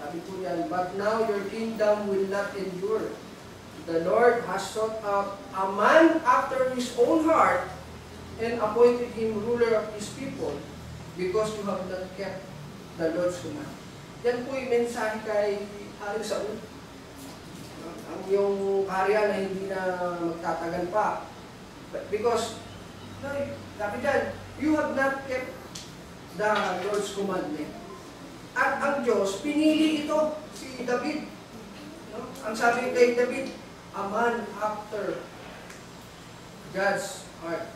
Sabi po yan, but now your kingdom will not endure. The Lord has sought out a man after his own heart and appointed him ruler of his people because you have not kept the Lord's command. Yan po yung mensahe kay Haring Saul. Ang yung karya na hindi na magtatagal pa. Because, sabi dyan, you have not kept the Lord's commandment. At ang Diyos, pinili ito, si David. Ang sabi kay David, a man after God's heart.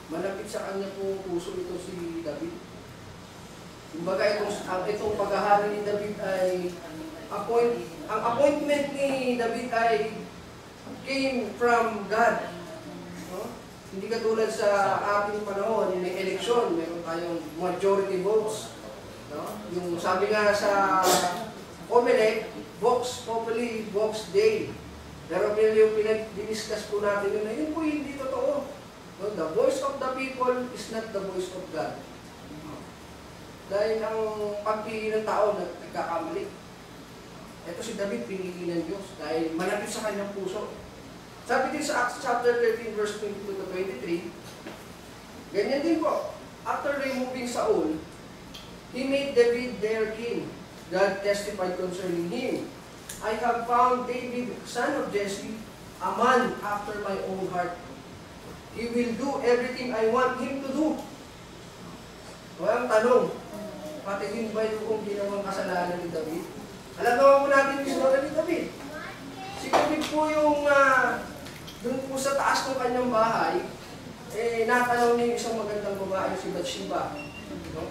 Malapit sa kanya po puso ito si David. Kumbaga itong paghahari ni David ay ang appointment ni David ay came from God. No? Hindi katulad sa ating panahon, may eleksyon, meron tayong majority votes. No? Yung sabi nga sa COMELEC, Vox Populi, Vox Dei. Pero yung pinag-discuss po natin yun po hindi totoo. No? The voice of the people is not the voice of God. Dahil ang pagpili ng tao nagkakamali. Ito si David, pinili ng Diyos dahil malapit sa kanyang puso. Sabi din sa Acts chapter 13, verse 22 to 23, ganyan din po. After removing Saul, he made David their king. God testified concerning him. I have found David, son of Jesse, a man after my own heart. He will do everything I want him to do. Walang tanong, pati din ba yung ginawang kasalanan ni David? Alam naman po natin yung istorya ni David. Si David po yung dun po sa taas ng kanyang bahay, natanaw niya yung isang magandang babae, si Bathsheba.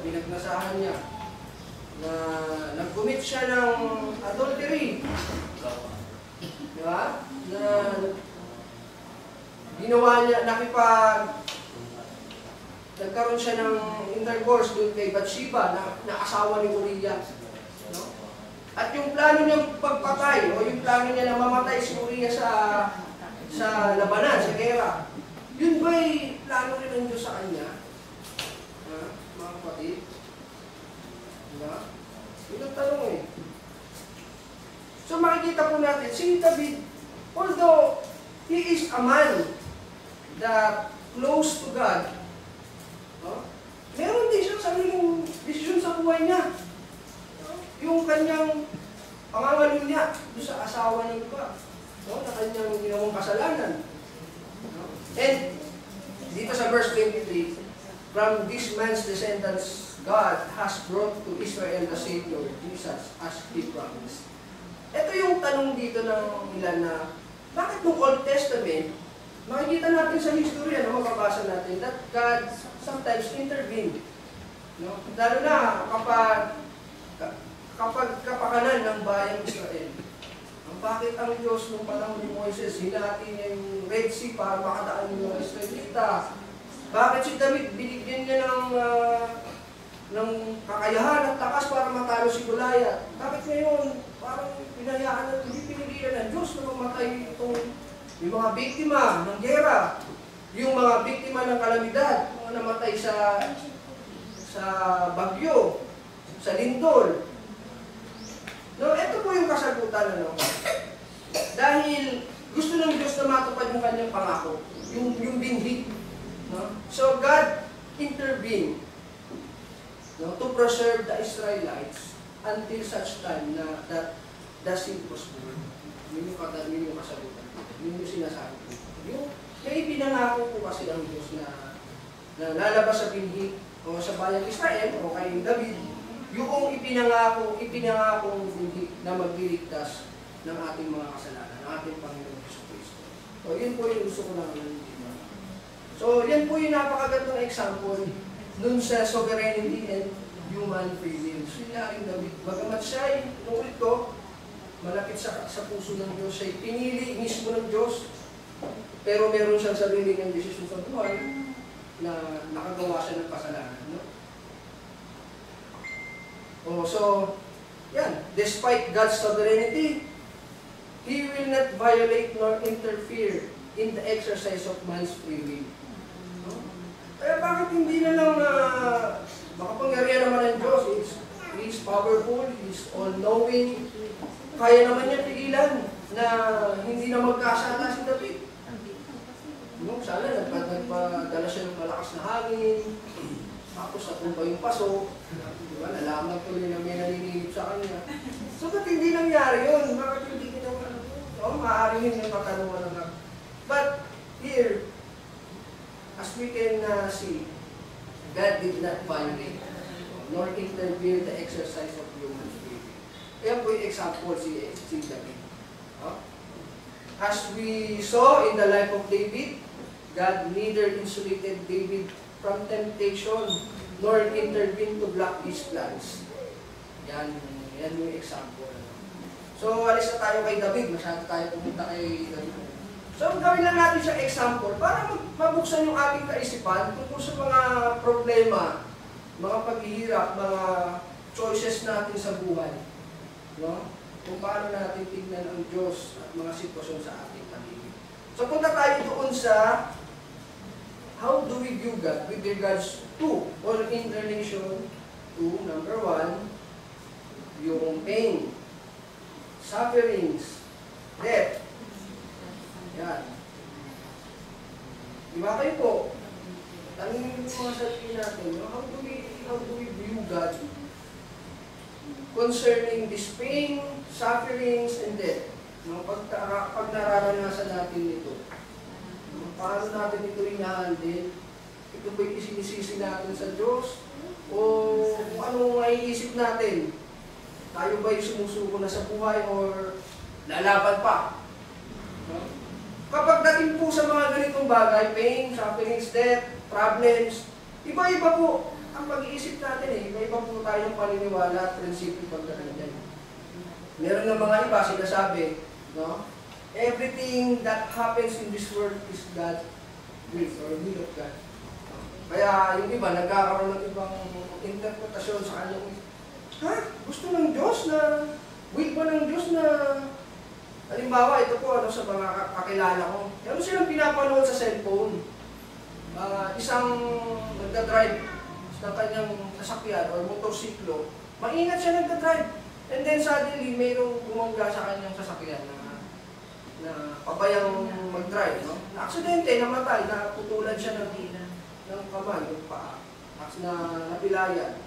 Pinagnasahan niya na nag-commit siya ng adultery. Diba? Na ginawa niya, nagkaroon siya ng intercourse doon kay Bathsheba na asawa ni Uriah. No? At yung plano niyang pagpatay o yung plano niya na mamatay si Uriah sa labanan, sa gera, yun ba'y plano rin ng Diyos sa kanya? Mga kapatid? Diba? Yun ang tanong eh. So makikita po natin, si David, although he is a man that close to God, meron din siyang sariling desisyon sa buhay niya. Yung kanyang pangangalim niya doon sa asawa ng iba, na kanyang ginawang kasalanan. And dito sa verse 23, from this man's descendants, God has brought to Israel the Savior, Jesus, as He promised. Ito yung tanong dito ng ilan na, bakit nung Old Testament, makikita natin sa history, mababasa natin, that God sometimes intervened. No? Lalo na kapag kapakanan ng bayang Israel. Bakit ang Diyos nung panahon ni Moises, hinati niya yung Red Sea para makadaan yung mga Israelita? Bakit si David, binigyan niya ng kakayahan at lakas para matalo si Goliath? Bakit ngayon, parang pinayaan at hindi pinigilan ng Diyos na mamatay yung mga biktima ng gera, yung mga biktima ng kalamidad, mga namatay sa bagyo, sa lindol. No, ito po yung kasagutan, dahil gusto ng Diyos na matupad yung kanyang pangako, yung binhi. No? So God intervened, to preserve the Israelites until such time na that the seed was born. Yun yung kasagutan. Yun yung sinasabi ko. Yung pinangako po kasi ang Diyos na lalabas sa binhi o sa bayang Israel o kay David, yung ipinangako hindi na magliligtas ng ating mga kasalanan, ng ating Panginoon Jesucristo. So, yun po yung gusto ko lang naliliman. So, yan po yung napakagandang example nun sa sovereignty and human free will. So, yung David, bagamat siya ay, ulit ko, malapit sa puso ng Diyos, siya ay pinili mismo ng Diyos, pero meron siyang sarili ng desisyon sa buhay na nakagawa siya ng kasalanan. No? So, yan. Despite God's sovereignty, He will not violate nor interfere in the exercise of man's free will. No? Kaya bakit hindi na lang makapangyarihan naman ng Diyos? He is powerful, He is all-knowing. Kaya naman niya pigilan na hindi na magkasala si David. No, sana nagpadala siya ng malakas na hangin, tapos natumba yung paso, diba? Nalaman tuloy na may naninigip sa kanya. So, ba't hindi nangyari yun? Bakit hindi ginawa? Maaaring yun yung katanungan ng But here, as we can see, God did not violate nor interfere the exercise of human spirit. Kaya po yung example si David. As we saw in the life of David, God neither insulated David from temptation nor intervened to block his plans. Yan yung example. So, alis na tayo kay David. Masyado tayo pumunta kay David. So, gawin lang natin siya example para mabuksan yung ating kaisipan tungkol sa mga problema, mga paghihirap, mga choices natin sa buhay. No? Kung paano natin tignan ang Diyos at mga sitwasyon sa ating paligid. So, punta tayo doon sa how do we view God with regards to or in relation to, number 1, yung pain, sufferings, death. Yan. Diba kayo po? Tanungin yung mga sarili natin, no? How do we view God concerning this pain, sufferings, and death? No? Pag nararanasan natin ito, no? Paano natin ito ina-handle? Ito ba'y isinisisi natin sa Diyos? O kung anong maiisip natin? Tayo ba'y sumusuko na sa buhay or lalaban pa? No? Kapag dating po sa mga ganitong bagay, pain, sufferings, death, problems, iba-iba po ang pag-iisip natin eh. Iba-iba po tayong paniniwala at prinsipyo pagdating dyan. Meron ng mga iba sinasabi, no? Everything that happens in this world is God's will or will of God. Kaya yung iba, nagkakaroon ng ibang interpretasyon sa kanyang, gusto ng Diyos na, will ba ng Diyos na, halimbawa, ito po sa mga kakilala ko. Meron silang pinapanood sa cellphone. Isang nagdadrive ng kanyang sasakyan or motorsiklo. Maingat siya nagdadrive. And then suddenly, mayroong bumangga sa kanyang sasakyan na pabayang mag-drive. No? Na-aksidente, namatay, naputulan siya ng kamay, yung paa. Na napilayan.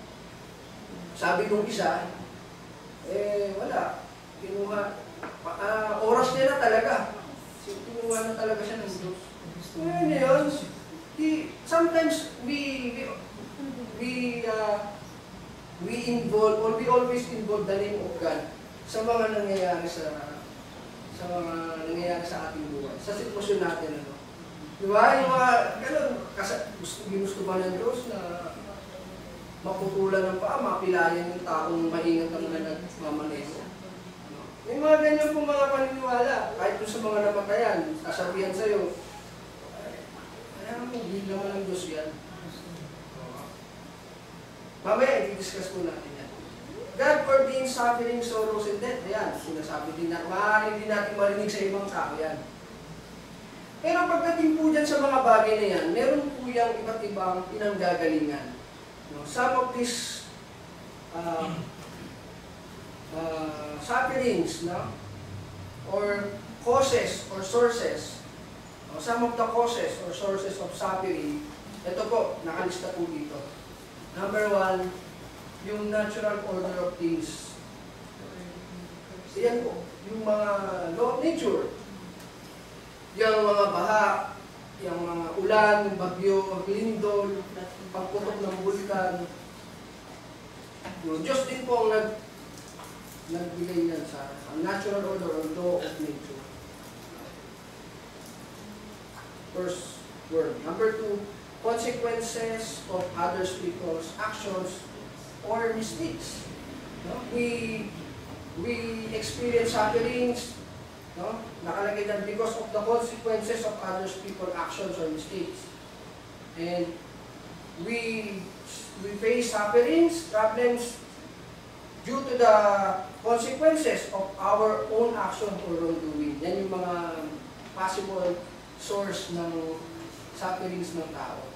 Sabi nung isa, wala. Kinuha. Oras niya na talaga. Kinuha na talaga siya ng Diyos. Ngayon yun, sometimes we involve or we always involve the name of God sa mga nangyayari sa mga nangyayari sa ating buhay, sa sitwasyon natin. Ano? Di ba? Yung mga ganun, ginusto ba ng Diyos na maputulan ng paa, mapilayan yung taong maingat ang nagmamaneho? May mga ganyan pong mga paniniwala. Kahit po sa mga namatayan, sasabihan sa'yo, alam mo, hindi naman ang Diyos yan. Mamaya, i-discuss po natin yan. God ordains suffering, sorrows, and death. Ayan, sinasabi din na, maaaring din natin marinig sa ibang tao yan. Pero pagdating po dyan sa mga bagay na yan, meron po yung iba't ibang pinanggagalingan. No? Some of these sufferings, no? Or causes or sources. Some of the causes or sources of suffering, ito po, nakalista po dito. Number 1, yung natural order of things. Yan po, yung mga law of nature. Yung mga baha, yung mga ulan, yung bagyo, lindol, pagputok ng bulkan. Yung Diyos din po ang nagbigay yan sa natural order or law of nature. First word. Number 2, consequences of other people's actions or mistakes. No? We experience sufferings, no? Nakalagay dyan because of the consequences of other people's actions or mistakes. And we face sufferings, problems due to the consequences of our own action or wrongdoing. Yan yung mga possible source ng sufferings ng tao.